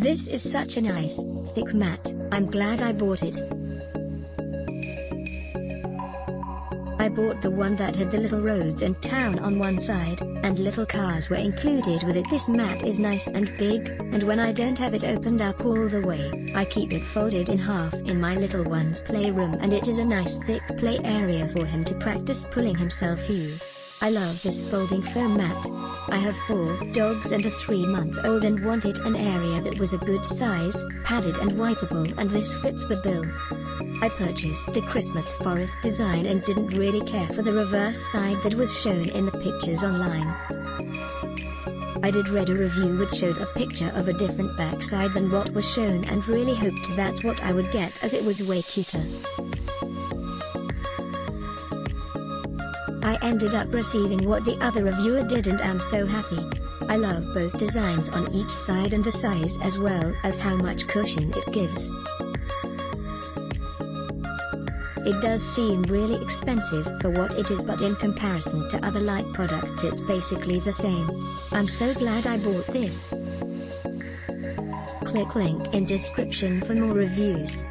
This is such a nice, thick mat. I'm glad I bought it. I bought the one that had the little roads and town on one side, and little cars were included with it. This mat is nice and big, and when I don't have it opened up all the way, I keep it folded in half in my little one's playroom, and it is a nice thick play area for him to practice pulling himself through. I love this folding foam mat. I have 4 dogs and a 3-month-old and wanted an area that was a good size, padded and wipeable, and this fits the bill. I purchased the Christmas forest design and didn't really care for the reverse side that was shown in the pictures online. I did read a review which showed a picture of a different backside than what was shown and really hoped that's what I would get, as it was way cuter. I ended up receiving what the other reviewer did and am so happy. I love both designs on each side and the size as well as how much cushion it gives. It does seem really expensive for what it is, but in comparison to other like products it's basically the same. I'm so glad I bought this. Click link in description for more reviews.